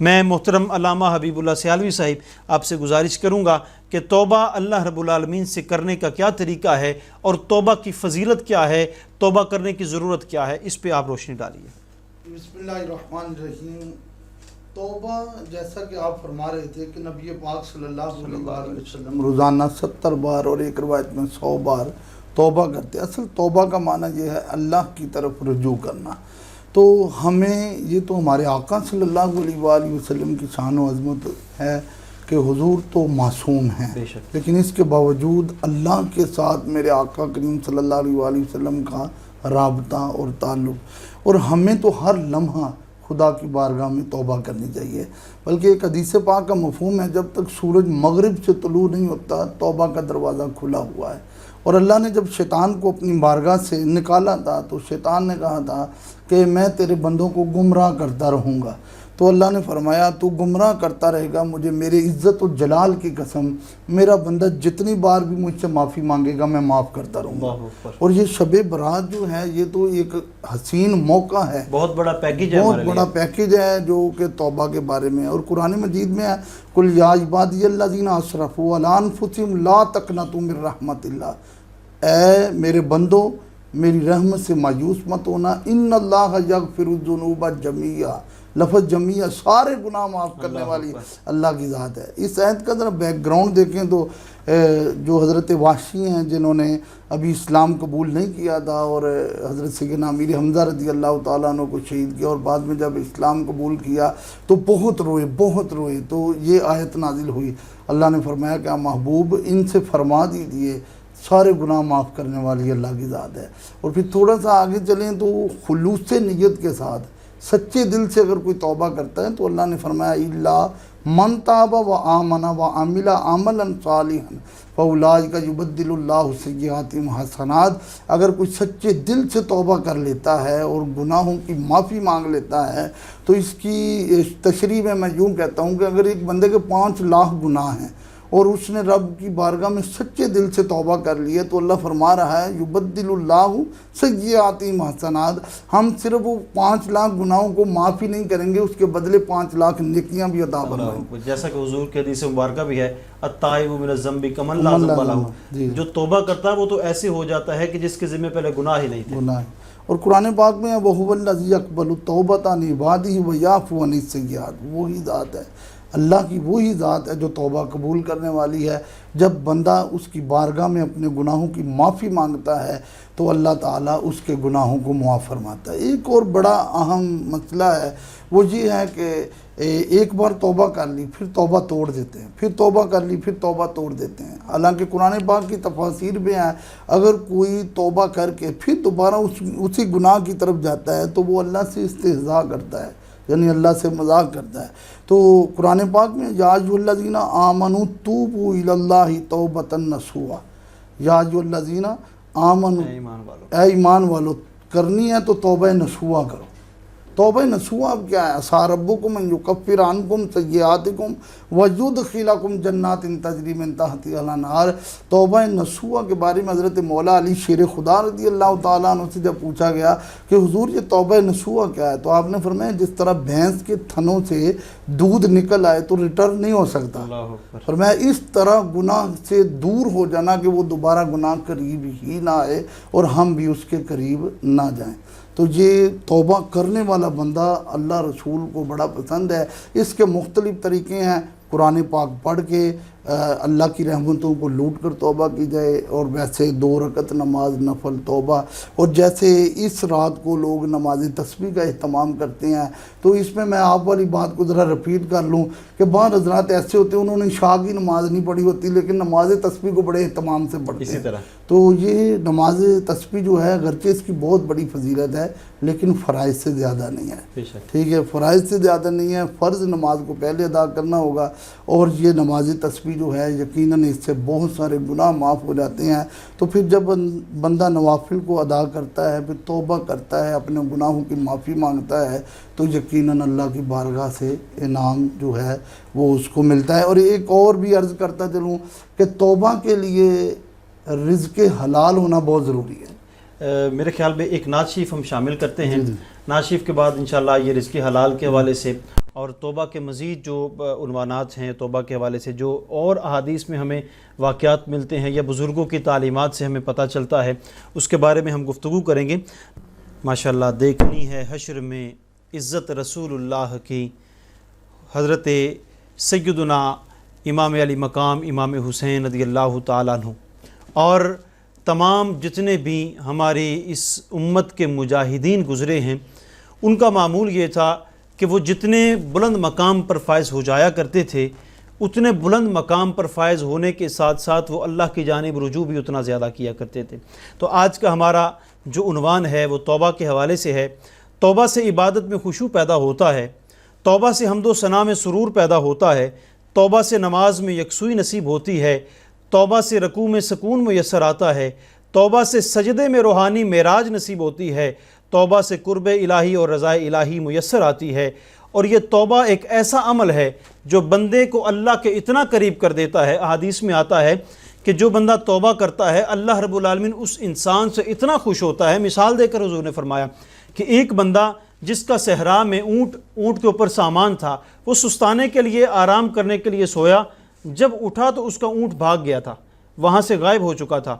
میں محترم علامہ حبیب اللہ سیالوی صاحب آپ سے گزارش کروں گا کہ توبہ اللہ رب العالمین سے کرنے کا کیا طریقہ ہے اور توبہ کی فضیلت کیا ہے، توبہ کرنے کی ضرورت کیا ہے، اس پہ آپ روشنی ڈالیے۔ بسم اللہ الرحمن الرحیم۔ توبہ جیسا کہ آپ فرما رہے تھے کہ نبی پاک صلی اللہ علیہ وسلم روزانہ 70 بار اور ایک روایت میں 100 بار توبہ کرتے۔ اصل توبہ کا معنی یہ ہے اللہ کی طرف رجوع کرنا۔ تو ہمیں یہ تو ہمارے آقا صلی اللہ علیہ وآلہ وسلم کی شان و عظمت ہے کہ حضور تو معصوم ہیں، لیکن اس کے باوجود اللہ کے ساتھ میرے آقا کریم صلی اللہ علیہ وآلہ وسلم کا رابطہ اور تعلق، اور ہمیں تو ہر لمحہ خدا کی بارگاہ میں توبہ کرنی چاہیے۔ بلکہ ایک حدیث پاک کا مفہوم ہے، جب تک سورج مغرب سے طلوع نہیں ہوتا توبہ کا دروازہ کھلا ہوا ہے۔ اور اللہ نے جب شیطان کو اپنی بارگاہ سے نکالا تھا تو شیطان نے کہا تھا کہ میں تیرے بندوں کو گمراہ کرتا رہوں گا۔ تو اللہ نے فرمایا تو گمراہ کرتا رہے گا، مجھے میرے عزت و جلال کی قسم، میرا بندہ جتنی بار بھی مجھ سے معافی مانگے گا میں معاف کرتا رہوں گا۔ اور یہ شب برات جو ہے یہ تو ایک حسین موقع ہے، بہت بڑا پیکیج ہے، بہت بڑا پیکیج ہے جو کہ توبہ کے بارے میں۔ اور قرآن مجید میں ہے قل یا عبادی الذین اسرفوا علی انفسہم لا تقنطوا من رحمت اللہ، اے میرے بندو میری رحمت سے مایوس مت ہونا، ان اللہ یغفر الذنوب جمیعا، لفظ جمیعا سارے گناہ معاف کرنے والی اللہ کی ذات ہے۔ اس آیت کا ذرا بیک گراؤنڈ دیکھیں تو جو حضرت وحشی ہیں جنہوں نے ابھی اسلام قبول نہیں کیا تھا اور حضرت سیدنا امیر حمزہ رضی اللہ تعالیٰ عنہ کو شہید کیا، اور بعد میں جب اسلام قبول کیا تو بہت روئے، تو یہ آیت نازل ہوئی۔ اللہ نے فرمایا کہ محبوب ان سے فرما دیجئے سارے گناہ معاف کرنے والی اللہ کی ذات ہے۔ اور پھر تھوڑا سا آگے چلیں تو خلوص نیت کے ساتھ سچے دل سے اگر کوئی توبہ کرتا ہے تو اللہ نے فرمایا الا من تاب و آمن و عمل عملا صالحا فاولئک یبدل اللہ سیئاتہم حسنات، اگر کوئی سچے دل سے توبہ کر لیتا ہے اور گناہوں کی معافی مانگ لیتا ہے تو اس کی تشریح میں یوں کہتا ہوں کہ اگر ایک بندے کے 5 لاکھ گناہ ہیں اور اس نے رب کی بارگاہ میں سچے دل سے توبہ کر لی ہے تو اللہ فرما رہا ہے یبدل اللہ سیئاتہم حسنات، ہم صرف وہ 5 لاکھ گناہوں کو معافی نہیں کریں گے، اس کے بدلے 5 لاکھ نیکیاں بھی عطا فرمائیں گے۔ جیسا کہ حضور کے حدیث مبارکہ بھی ہے التائب من الذنب کمن لا ذنب لہ، جو توبہ کرتا ہے وہ تو ایسے ہو جاتا ہے کہ جس کے ذمہ پہلے گناہ ہی نہیں تھے۔ اور قرآن پاک میں وَهُوَ الَّذِي يَقْبَلُ التَّوْبَةَ عَنْ عِبَادِهِ وَيَعْفُو عَنِ السَّيِّئَاتِ، وہی ذات ہے، اللہ کی وہی ذات ہے جو توبہ قبول کرنے والی ہے۔ جب بندہ اس کی بارگاہ میں اپنے گناہوں کی معافی مانگتا ہے تو اللہ تعالیٰ اس کے گناہوں کو معاف فرماتا ہے۔ ایک اور بڑا اہم مسئلہ ہے وہ یہ ہے کہ ایک بار توبہ کر لی پھر توبہ توڑ دیتے ہیں، پھر توبہ کر لی پھر توبہ توڑ دیتے ہیں۔ حالانکہ قرآن پاک کی تفاسیر میں ہے اگر کوئی توبہ کر کے پھر دوبارہ اسی گناہ کی طرف جاتا ہے تو وہ اللہ سے استہزاء کرتا ہے، یعنی اللہ سے مذاق کرتا ہے۔ تو قرآن پاک میں یا ایھا الذین آمنوا توبوا الی اللہ توبۃ نصوحا، یا ایھا الذین آمنوا، اے ایمان والو کرنی ہے تو توبہ نصوحا کرو۔ توبہ نصوحا اب کیا ہے؟ عسیٰ ربکم ان یکفر عنکم سیئاتکم ویدخلکم جنات تجری من تحتہا الانہار۔ توبہ نصوحا کے بارے میں حضرت مولا علی شیر خدا رضی اللہ تعالیٰ عنہ سے جب پوچھا گیا کہ حضور یہ توبہ نصوحا کیا ہے تو آپ نے فرمایا جس طرح بھینس کے تھنوں سے دودھ نکل آئے تو ریٹرن نہیں ہو سکتا، فرمایا اس طرح گناہ سے دور ہو جانا کہ وہ دوبارہ گناہ قریب ہی نہ آئے اور ہم بھی اس کے قریب نہ جائیں۔ تو یہ توبہ کرنے والا بندہ اللہ رسول کو بڑا پسند ہے۔ اس کے مختلف طریقے ہیں، قرآن پاک پڑھ کے اللہ کی رحمتوں کو لوٹ کر توبہ کی جائے، اور ویسے 2 رکعت نماز نفل توبہ، اور جیسے اس رات کو لوگ نماز تسبیح کا اہتمام کرتے ہیں تو اس میں آپ والی بات کو ذرا رپیٹ کر لوں کہ بعض حضرات ایسے ہوتے ہیں انہوں نے عشاء کی نماز نہیں پڑھی ہوتی لیکن نماز تسبیح کو بڑے اہتمام سے پڑھتے ہیں۔ اسی طرح تو یہ نماز تسبیح جو ہے اگرچہ اس کی بہت بڑی فضیلت ہے لیکن فرائض سے زیادہ نہیں ہے، ٹھیک ہے، فرائض سے زیادہ نہیں ہے۔ فرض نماز کو پہلے ادا کرنا ہوگا، اور یہ نماز تسبیح جو ہے یقیناً اس سے بہت سارے گناہ معاف ہو جاتے ہیں۔ تو پھر جب بندہ نوافل کو ادا کرتا ہے، پھر توبہ کرتا ہے، اپنے گناہوں کی معافی مانگتا ہے تو یقیناً اللہ کی بارگاہ سے انعام جو ہے وہ اس کو ملتا ہے۔ اور ایک اور بھی عرض کرتا چلوں کہ توبہ کے لیے رزق حلال ہونا بہت ضروری ہے۔ میرے خیال میں ایک نعت شریف ہم شامل کرتے ہیں، نعت شریف کے بعد انشاءاللہ یہ رزق حلال کے حوالے سے اور توبہ کے مزید جو عنوانات ہیں توبہ کے حوالے سے، جو اور احادیث میں ہمیں واقعات ملتے ہیں یا بزرگوں کی تعلیمات سے ہمیں پتہ چلتا ہے، اس کے بارے میں ہم گفتگو کریں گے۔ ماشاءاللہ دیکھنی ہے حشر میں عزت رسول اللہ کی، حضرت سیدنا امام علی مقام امام حسین رضی اللہ تعالیٰ عنہ، اور تمام جتنے بھی ہماری اس امت کے مجاہدین گزرے ہیں، ان کا معمول یہ تھا کہ وہ جتنے بلند مقام پر فائز ہو جایا کرتے تھے، اتنے بلند مقام پر فائز ہونے کے ساتھ ساتھ وہ اللہ کی جانب رجوع بھی اتنا زیادہ کیا کرتے تھے۔ تو آج کا ہمارا جو عنوان ہے وہ توبہ کے حوالے سے ہے۔ توبہ سے عبادت میں خشوع پیدا ہوتا ہے، توبہ سے حمد و ثنا میں سرور پیدا ہوتا ہے، توبہ سے نماز میں یکسوئی نصیب ہوتی ہے، توبہ سے رکوع میں سکون میسر آتا ہے، توبہ سے سجدے میں روحانی معراج نصیب ہوتی ہے، توبہ سے قرب الہی اور رضا الہی میسر آتی ہے۔ اور یہ توبہ ایک ایسا عمل ہے جو بندے کو اللہ کے اتنا قریب کر دیتا ہے۔ احادیث میں آتا ہے کہ جو بندہ توبہ کرتا ہے اللہ رب العالمین اس انسان سے اتنا خوش ہوتا ہے۔ مثال دے کر حضور نے فرمایا کہ ایک بندہ جس کا صحرا میں اونٹ کے اوپر سامان تھا، وہ سستانے کے لیے آرام کرنے کے لیے سویا، جب اٹھا تو اس کا اونٹ بھاگ گیا تھا، وہاں سے غائب ہو چکا تھا۔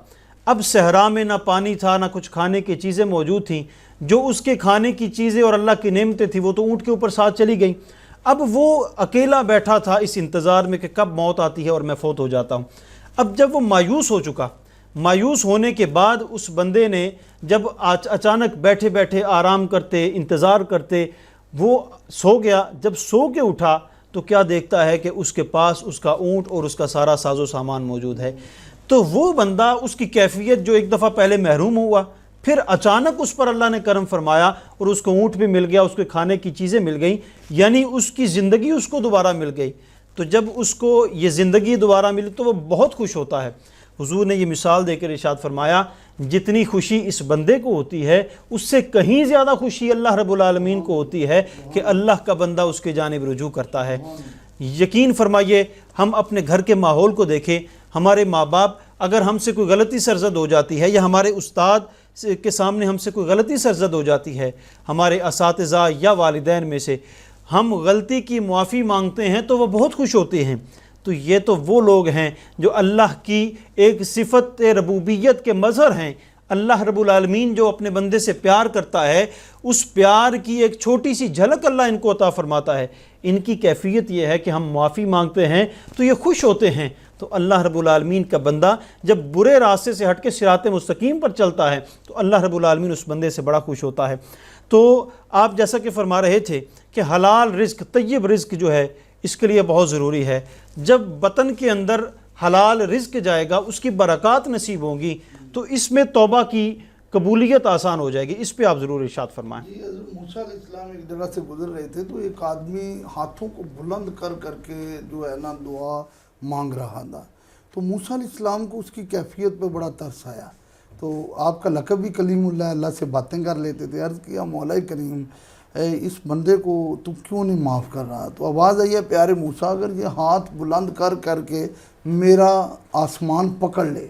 اب صحرا میں نہ پانی تھا، نہ کچھ کھانے کی چیزیں موجود تھیں، جو اس کے کھانے کی چیزیں اور اللہ کی نعمتیں تھیں وہ تو اونٹ کے اوپر ساتھ چلی گئیں۔ اب وہ اکیلا بیٹھا تھا اس انتظار میں کہ کب موت آتی ہے اور میں فوت ہو جاتا ہوں۔ اب جب وہ مایوس ہو چکا، مایوس ہونے کے بعد اس بندے نے جب اچانک بیٹھے بیٹھے آرام کرتے انتظار کرتے وہ سو گیا، جب سو کے اٹھا تو کیا دیکھتا ہے کہ اس کے پاس اس کا اونٹ اور اس کا سارا ساز و سامان موجود ہے۔ تو وہ بندہ اس کی کیفیت جو ایک دفعہ پہلے محروم ہوا، پھر اچانک اس پر اللہ نے کرم فرمایا اور اس کو اونٹ بھی مل گیا، اس کے کھانے کی چیزیں مل گئیں، یعنی اس کی زندگی اس کو دوبارہ مل گئی۔ تو جب اس کو یہ زندگی دوبارہ ملی تو وہ بہت خوش ہوتا ہے۔ حضور نے یہ مثال دے کر ارشاد فرمایا جتنی خوشی اس بندے کو ہوتی ہے اس سے کہیں زیادہ خوشی اللہ رب العالمین کو ہوتی ہے کہ اللہ کا بندہ اس کے جانب رجوع کرتا ہے۔ یقین فرمائیے ہم اپنے گھر کے ماحول کو دیکھیں، ہمارے ماں باپ اگر ہم سے کوئی غلطی سرزد ہو جاتی ہے یا ہمارے استاد کے سامنے ہم سے کوئی غلطی سرزد ہو جاتی ہے، ہمارے اساتذہ یا والدین میں سے ہم غلطی کی معافی مانگتے ہیں تو وہ بہت خوش ہوتے ہیں۔ تو یہ تو وہ لوگ ہیں جو اللہ کی ایک صفت ربوبیت کے مظہر ہیں۔ اللہ رب العالمین جو اپنے بندے سے پیار کرتا ہے، اس پیار کی ایک چھوٹی سی جھلک اللہ ان کو عطا فرماتا ہے۔ ان کی کیفیت یہ ہے کہ ہم معافی مانگتے ہیں تو یہ خوش ہوتے ہیں۔ تو اللہ رب العالمین کا بندہ جب برے راستے سے ہٹ کے صراط مستقیم پر چلتا ہے تو اللہ رب العالمین اس بندے سے بڑا خوش ہوتا ہے۔ تو آپ جیسا کہ فرما رہے تھے کہ حلال رزق، طیب رزق جو ہے اس کے لیے بہت ضروری ہے۔ جب بطن کے اندر حلال رزق جائے گا، اس کی برکات نصیب ہوں گی تو اس میں توبہ کی قبولیت آسان ہو جائے گی۔ اس پہ آپ ضرور ارشاد فرمائیں۔ جی، حضرت موسیٰ علیہ السلام ایک جگہ سے گزر رہے تھے تو ایک آدمی ہاتھوں کو بلند کر کر کے جو ہے نا دعا مانگ رہا تھا، تو موسیٰ علیہ السلام کو اس کی کیفیت پہ بڑا ترس آیا۔ تو آپ کا لقب بھی کلیم اللہ، اللہ سے باتیں کر لیتے تھے۔ عرض کیا مولا کریم اس بندے کو تم کیوں نہیں معاف کر رہا؟ تو آواز آئی ہے پیارے موسیٰ اگر یہ ہاتھ بلند کر کر کے میرا آسمان پکڑ لے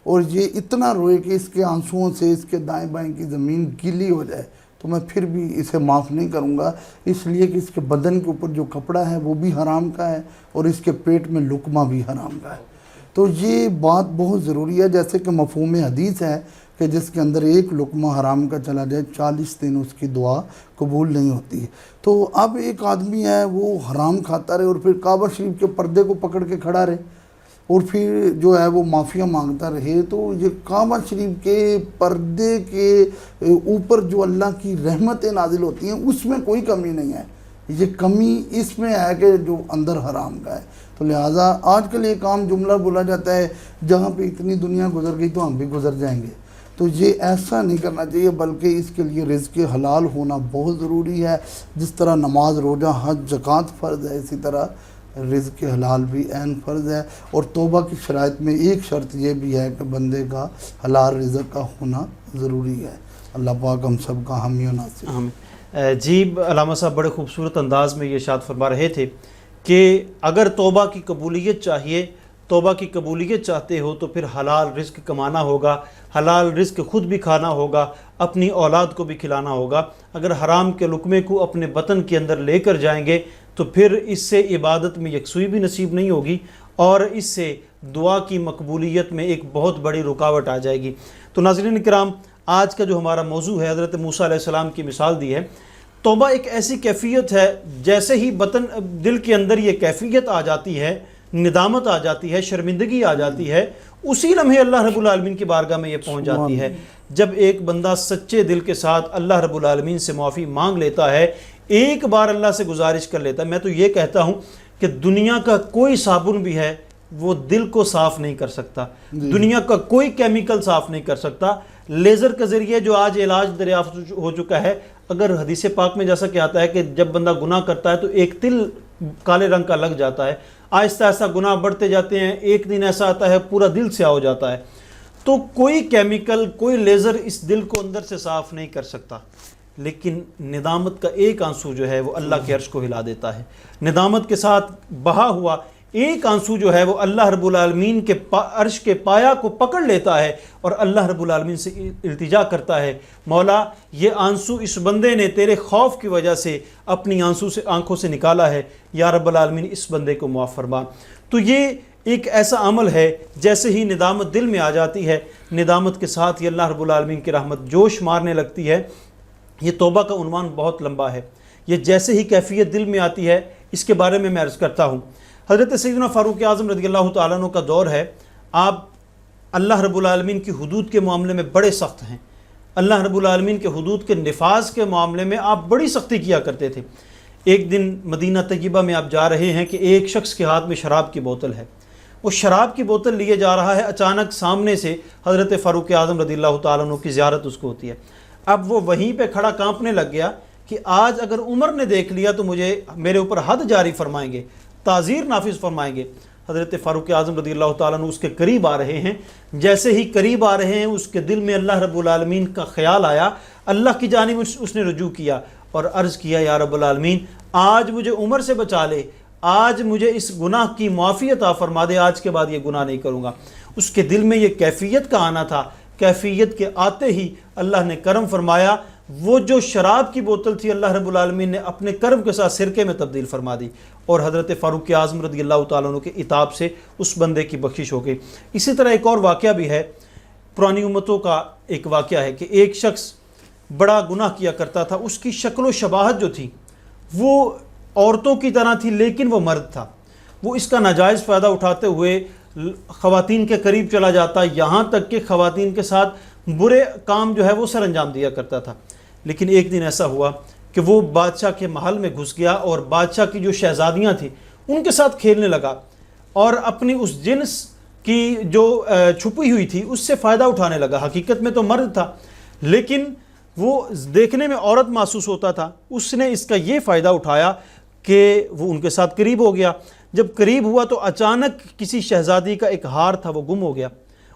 اور یہ اتنا روئے کہ اس کے آنسوؤں سے اس کے دائیں بائیں کی زمین گیلی ہو جائے تو میں پھر بھی اسے معاف نہیں کروں گا، اس لیے کہ اس کے بدن کے اوپر جو کپڑا ہے وہ بھی حرام کا ہے اور اس کے پیٹ میں لقمہ بھی حرام کا ہے۔ تو یہ بات بہت ضروری ہے، جیسے کہ مفہوم حدیث ہے کہ جس کے اندر ایک لقمہ حرام کا چلا جائے 40 دن اس کی دعا قبول نہیں ہوتی۔ تو اب ایک آدمی ہے وہ حرام کھاتا رہے اور پھر کعبہ شریف کے پردے کو پکڑ کے کھڑا رہے اور پھر جو ہے وہ معافیاں مانگتا رہے، تو یہ کعبہ شریف کے پردے کے اوپر جو اللہ کی رحمتیں نازل ہوتی ہیں اس میں کوئی کمی نہیں ہے، یہ کمی اس میں ہے کہ جو اندر حرام کا ہے۔ تو لہٰذا آج کل ایک عام جملہ بولا جاتا ہے جہاں پہ اتنی دنیا گزر گئی تو ہم بھی گزر جائیں گے، تو یہ ایسا نہیں کرنا چاہیے، بلکہ اس کے لیے رزق حلال ہونا بہت ضروری ہے۔ جس طرح نماز، روزہ، حج، زکوٰۃ فرض ہے، اسی طرح رزق حلال بھی عین فرض ہے۔ اور توبہ کی شرائط میں ایک شرط یہ بھی ہے کہ بندے کا حلال رزق کا ہونا ضروری ہے۔ اللہ پاک ہم سب کا حامی و ناصر۔ جی علامہ صاحب بڑے خوبصورت انداز میں یہ ارشاد فرما رہے تھے کہ اگر توبہ کی قبولیت چاہیے، توبہ کی قبولیت چاہتے ہو تو پھر حلال رزق کمانا ہوگا، حلال رزق خود بھی کھانا ہوگا، اپنی اولاد کو بھی کھلانا ہوگا۔ اگر حرام کے لقمے کو اپنے بطن کے اندر لے کر جائیں گے تو پھر اس سے عبادت میں یکسوئی بھی نصیب نہیں ہوگی اور اس سے دعا کی مقبولیت میں ایک بہت بڑی رکاوٹ آ جائے گی۔ تو ناظرین کرام، آج کا جو ہمارا موضوع ہے، حضرت موسیٰ علیہ السلام کی مثال دی ہے۔ توبہ ایک ایسی کیفیت ہے، جیسے ہی دل کے اندر یہ کیفیت آ جاتی ہے، ندامت آ جاتی ہے، شرمندگی آ جاتی ہے، اسی لمحے اللہ رب العالمین کی بارگاہ میں یہ پہنچ جاتی ہے۔ جب ایک بندہ سچے دل کے ساتھ اللہ رب العالمین سے معافی مانگ لیتا ہے، ایک بار اللہ سے گزارش کر لیتا ہے، میں تو یہ کہتا ہوں کہ دنیا کا کوئی صابن بھی ہے وہ دل کو صاف نہیں کر سکتا، دنیا کا کوئی کیمیکل صاف نہیں کر سکتا۔ لیزر کے ذریعے جو آج علاج دریافت ہو چکا ہے، اگر حدیث پاک میں جیسا کہ آتا ہے کہ جب بندہ گناہ کرتا ہے تو ایک تل کالے رنگ کا لگ جاتا ہے، آہستہ آہستہ گناہ بڑھتے جاتے ہیں، ایک دن ایسا آتا ہے پورا دل سیاہ ہو جاتا ہے۔ تو کوئی کیمیکل، کوئی لیزر اس دل کو اندر سے صاف نہیں کر سکتا، لیکن ندامت کا ایک آنسو جو ہے وہ اللہ کے عرش کو ہلا دیتا ہے۔ ندامت کے ساتھ بہا ہوا ایک آنسو جو ہے وہ اللہ رب العالمین کے عرش کے پایا کو پکڑ لیتا ہے اور اللہ رب العالمین سے التجا کرتا ہے، مولا یہ آنسو اس بندے نے تیرے خوف کی وجہ سے اپنی آنکھوں سے نکالا ہے، یا رب العالمین اس بندے کو معاف فرما۔ تو یہ ایک ایسا عمل ہے، جیسے ہی ندامت دل میں آ جاتی ہے، ندامت کے ساتھ ہی اللہ رب العالمین کی رحمت جوش مارنے لگتی ہے۔ یہ توبہ کا عنوان بہت لمبا ہے، یہ جیسے ہی کیفیت دل میں آتی ہے اس کے بارے میں عرض کرتا ہوں۔ حضرت سیدنا فاروق اعظم رضی اللہ تعالیٰ عنہ کا دور ہے، آپ اللہ رب العالمین کی حدود کے معاملے میں بڑے سخت ہیں، اللہ رب العالمین کے حدود کے نفاذ کے معاملے میں آپ بڑی سختی کیا کرتے تھے۔ ایک دن مدینہ طیبہ میں آپ جا رہے ہیں کہ ایک شخص کے ہاتھ میں شراب کی بوتل ہے، وہ شراب کی بوتل لیے جا رہا ہے، اچانک سامنے سے حضرت فاروق اعظم رضی اللہ تعالیٰ عنہ کی زیارت اس کو ہوتی ہے۔ اب وہ وہیں پہ کھڑا کانپنے لگ گیا کہ آج اگر عمر نے دیکھ لیا تو میرے اوپر حد جاری فرمائیں گے، تعزیر نافذ فرمائیں گے۔ حضرت فاروق اعظم رضی اللہ تعالیٰ عنہ اس کے قریب آ رہے ہیں، جیسے ہی قریب آ رہے ہیں اس کے دل میں اللہ رب العالمین کا خیال آیا، اللہ کی جانب اس نے رجوع کیا اور عرض کیا، یا رب العالمین آج مجھے عمر سے بچا لے، آج مجھے اس گناہ کی معافی عطا فرما دے، آج کے بعد یہ گناہ نہیں کروں گا۔ اس کے دل میں یہ کیفیت کا آنا تھا، کیفیت کے آتے ہی اللہ نے کرم فرمایا، وہ جو شراب کی بوتل تھی اللہ رب العالمین نے اپنے کرم کے ساتھ سرکے میں تبدیل فرما دی، اور حضرت فاروق اعظم رضی اللہ تعالیٰ عنہ کے عتاب سے اس بندے کی بخشش ہو گئی۔ اسی طرح ایک اور واقعہ بھی ہے، پرانی امتوں کا ایک واقعہ ہے کہ ایک شخص بڑا گناہ کیا کرتا تھا، اس کی شکل و شباہت جو تھی وہ عورتوں کی طرح تھی، لیکن وہ مرد تھا۔ وہ اس کا ناجائز فائدہ اٹھاتے ہوئے خواتین کے قریب چلا جاتا، یہاں تک کہ خواتین کے ساتھ برے کام جو ہے وہ سر انجام دیا کرتا تھا۔ لیکن ایک دن ایسا ہوا کہ وہ بادشاہ کے محل میں گھس گیا اور بادشاہ کی جو شہزادیاں تھیں ان کے ساتھ کھیلنے لگا، اور اپنی اس جنس کی جو چھپی ہوئی تھی اس سے فائدہ اٹھانے لگا۔ حقیقت میں تو مرد تھا، لیکن وہ دیکھنے میں عورت محسوس ہوتا تھا۔ اس نے اس کا یہ فائدہ اٹھایا کہ وہ ان کے ساتھ قریب ہو گیا۔ جب قریب ہوا تو اچانک کسی شہزادی کا ایک ہار تھا وہ گم ہو گیا۔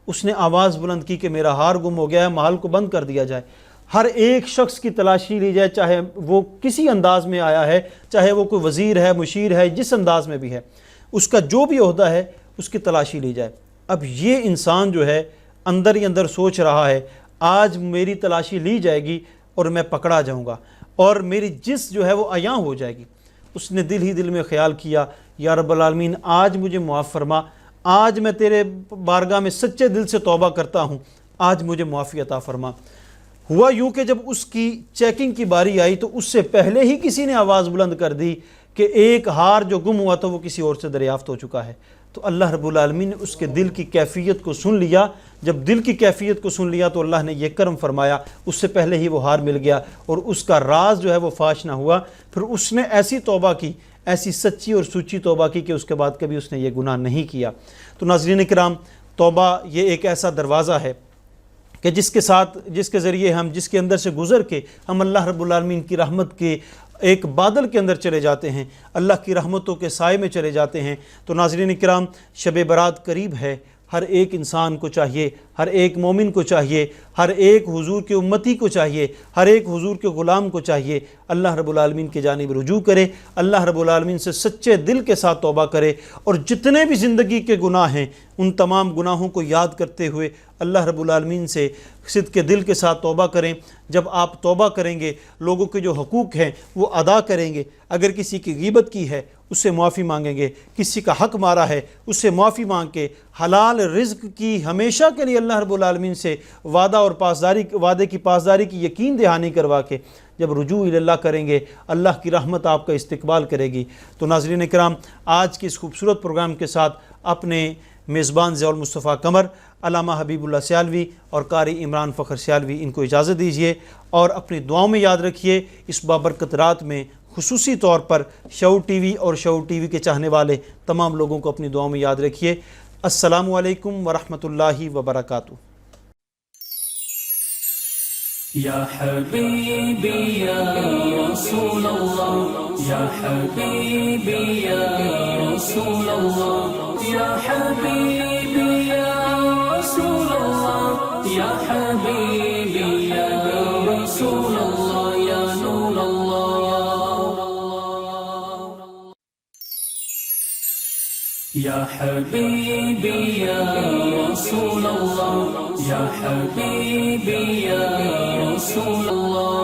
اس نے آواز بلند کی کہ میرا ہار گم ہو گیا ہے، محل کو بند کر دیا جائے۔ ہر ایک شخص کی تلاشی لی جائے، چاہے وہ کسی انداز میں آیا ہے، چاہے وہ کوئی وزیر ہے، مشیر ہے، جس انداز میں بھی ہے، اس کا جو بھی عہدہ ہے اس کی تلاشی لی جائے۔ اب یہ انسان جو ہے اندر ہی اندر سوچ رہا ہے، آج میری تلاشی لی جائے گی اور میں پکڑا جاؤں گا اور میری جس جو ہے وہ عیاں ہو جائے گی۔ اس نے دل ہی دل میں خیال کیا، یا رب العالمین آج مجھے معاف فرما، آج میں تیرے بارگاہ میں سچے دل سے توبہ کرتا ہوں، آج مجھے معافی عطا فرما۔ ہوا یوں کہ جب اس کی چیکنگ کی باری آئی تو اس سے پہلے ہی کسی نے آواز بلند کر دی کہ ایک ہار جو گم ہوا تھا وہ کسی اور سے دریافت ہو چکا ہے۔ تو اللہ رب العالمین نے اس کے دل کی کیفیت کو سن لیا۔ جب دل کی کیفیت کو سن لیا تو اللہ نے یہ کرم فرمایا، اس سے پہلے ہی وہ ہار مل گیا اور اس کا راز جو ہے وہ فاش نہ ہوا۔ پھر اس نے ایسی توبہ کی، ایسی سچی اور سچی توبہ کی کہ اس کے بعد کبھی اس نے یہ گناہ نہیں کیا۔ تو ناظرین کرام، توبہ یہ ایک ایسا دروازہ ہے کہ جس کے ذریعے ہم جس کے اندر سے گزر کے ہم اللہ رب العالمین کی رحمت کے ایک بادل کے اندر چلے جاتے ہیں، اللہ کی رحمتوں کے سائے میں چلے جاتے ہیں۔ تو ناظرین کرام، شب برات قریب ہے، ہر ایک انسان کو چاہیے، ہر ایک مومن کو چاہیے، ہر ایک حضور کے امتی کو چاہیے، ہر ایک حضور کے غلام کو چاہیے اللہ رب العالمین کی جانب رجوع کرے، اللہ رب العالمین سے سچے دل کے ساتھ توبہ کرے، اور جتنے بھی زندگی کے گناہ ہیں ان تمام گناہوں کو یاد کرتے ہوئے اللہ رب العالمین سے صدق کے دل کے ساتھ توبہ کریں۔ جب آپ توبہ کریں گے لوگوں کے جو حقوق ہیں وہ ادا کریں گے، اگر کسی کی غیبت کی ہے اس سے معافی مانگیں گے، کسی کا حق مارا ہے اس سے معافی مانگ کے حلال رزق کی ہمیشہ کے لیے اللہ رب العالمین سے وعدے کی پاسداری کی یقین دہانی کروا کے جب رجوع الی اللہ کریں گے اللہ کی رحمت آپ کا استقبال کرے گی۔ تو ناظرین کرام، آج کے اس خوبصورت پروگرام کے ساتھ اپنے میزبان ضیاء المصطفیٰ قمر، علامہ حبیب اللہ سیالوی اور قاری عمران فخر سیالوی ان کو اجازت دیجیے، اور اپنی دعاؤں میں یاد رکھیے اس بابرکت رات میں خصوصی طور پر شعور ٹی وی اور شعور ٹی وی کے چاہنے والے تمام لوگوں کو اپنی دعاؤں میں یاد رکھیے۔ السلام علیکم ورحمۃ اللہ وبرکاتہ۔ یا حبیبی یا رسول اللہ، یا حبیبی یا رسول اللہ، یا حبیبی یا رسول اللہ، یا حبیبی یا رسول اللہ، یا نور اللہ، یا حبیبی یا رسول اللہ، یا حبیبی یا رسول اللہ۔